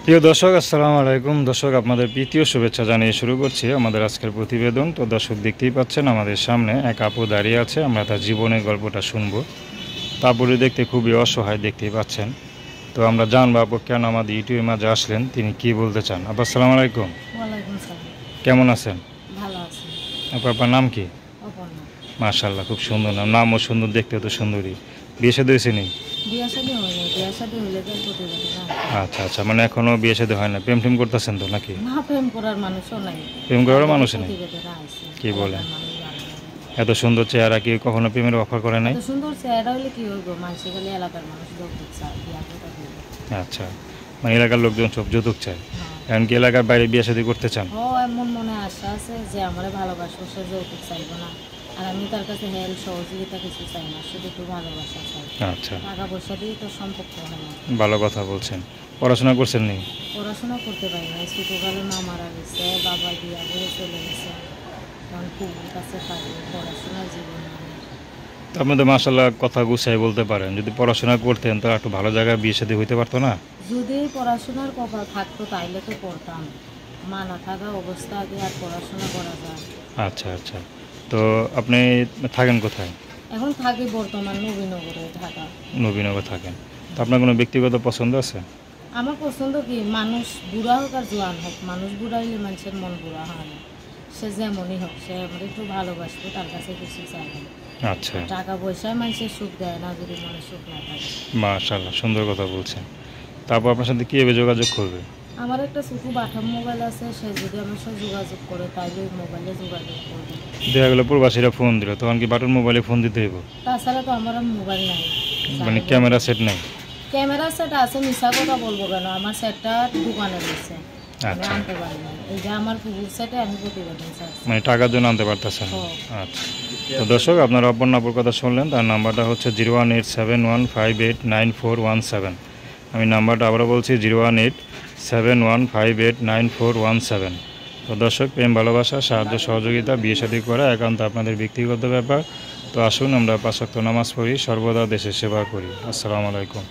প্রিয় দর্শক, আসসালামু আলাইকুম। দর্শক, আপনাদের প্রীতীয় শুভেচ্ছা জানিয়ে শুরু করছি আমাদের আজকের প্রতিবেদন। তো দর্শক, দেখতেই পাচ্ছেন আমাদের সামনে এক আপু দাঁড়িয়ে আছে। আমরা তার জীবনের গল্পটা শুনবো। তা আপুটি দেখতে খুবই অসহায়, দেখতেই পাচ্ছেন। তো আমরা জানবো আপু কেন আমাদের ইউটিউবের মাঝে আসলেন, তিনি কি বলতে চান। আপু আসসালামু আলাইকুম। ওয়ালাইকুম সালাম। কেমন আছেন? ভালো আছি। আপনার নাম কি? অপর্ণা। মাশাআল্লাহ, খুব সুন্দর নাম। নামও সুন্দর, দেখতে তো সুন্দরী। বিয়ে শাদী হয়েছে নি? বিয়া শাদী হয়নি, বিয়া শাদী হইলে তো প্রতিবেদন আসতো। আচ্ছা আচ্ছা, মানে এখনো বিয়ে শাদী হয় না, প্রেম টেম করতেছেন তো নাকি? না, প্রেম করার মানুষও নাই। প্রেম করারও মানুষ নেই? প্রতিবেদন আইছে। কি বলেন? এলাকার মানুষ জানে না। এত সুন্দর চেহারা কি কখনো প্রেমের অফার করে নাই? এত সুন্দর চেহারা হইলে কি হইব? মানুষে খালি এলাকার মানুষ যৌতুক চায়, বিয়া কথা বলবে। আচ্ছা, মানে এলাকার লোকজন সব যৌতুক চায়। হ্যাঁ। এমনকি এলাকার বাইরে বিয়ে শাদী করতে চান? এমন মনে আশা আছে যে আমারে ভালোবাসবো, সে যৌতুক চাইব না। আর আমি তার কাছে হেল্প সহযোগিতা কিছু চাই না, শুধু একটু ভালোবাসা চাই। আচ্ছা, টাকা পয়সা দিয়ে তো সম্পর্ক হয় না। ভালো কথা বলছেন। পড়াশোনা করছেন নি? পড়াশোনা করতে পারি না, ছোটোকালে মা মারা গেছে, বাবা বিয়া করে চলে গেছে। তখন কুকুর কাছে থাকি, পড়াশোনার জীবন নাই। তো আপনি তো মাশাআল্লাহ কথা গুছাই বলতে পারেন। যদি পড়াশোনা করতেন তো একটু ভালো জায়গায় বিয়ে শাদী হইতে পারতো না? যদি পড়াশোনার কপাল থাকতো তাইলে তো পড়তাম। মা না থাকা অবস্থা আগে আর পড়াশোনা করা যায়? আচ্ছা আচ্ছা। তো আপনি থাকেন কোথায়? এখন থাকি বর্তমান নবীনগরে, ঢাকা। নবীনগর থাকেন। তো আপনার কোনো ব্যক্তিগত পছন্দ আছে? আমার পছন্দ কি, মানুষ বুড়া হোক আর জোয়ান হোক, মানুষ বুড়া হইলে মানুষের মন বুড়া হয় না। সে যেমনই হোক, সে আমার একটু ভালোবাসবো, তার কাছে কিছু চাই না। আচ্ছা, টাকা পয়সায় মানুষের সুখ দেয় না যদি মনে সুখ না থাকে। মাশাআল্লাহ, সুন্দর কথা বলছেন। তারপর আপনার সাথে কীভাবে যোগাযোগ করবে? আমার একটা ছোটো বাটাম মোবাইল আছে, সে যদি আমার সাথে যোগাযোগ করে তাইলে ওই মোবাইলে যোগাযোগ করবে। দেখা গেলো প্রবাসীরা ফোন দিল, তখন কি বাটন মোবাইলে ফোন দিতে হইব? তাছাড়া তো আমার আর মোবাইল নাই। মানে ক্যামেরা সেট নেই? ক্যামেরা সেট আছে, মিশা কথা বলবো কেন, আমার সেটটা দোকানে রয়েছে, আমি আচ্ছা, আনতে পারি না। এই যে আমার পুকুর সেটে আমি প্রতিবেদন চাচ্ছি। মানে টাকার জন্য আনতে পারতেছেন? ও, আচ্ছা। তো দর্শক, আপনারা অপর্ণাপুর কথা শুনলেন। তার নাম্বারটা হচ্ছে 01871589417। আমি নাম্বারটা আবারও বলছি, 01871589417। তো দর্শক, প্রেম ভালোবাসা, সাহায্য সহযোগিতা, বিয়ে শাদী করা একান্ত আপনাদের ব্যক্তিগত ব্যাপার। তো আসুন আমরা 5 ওয়াক্ত নামাজ পড়ি, সর্বদা দেশের সেবা করি। আসসালামু আলাইকুম।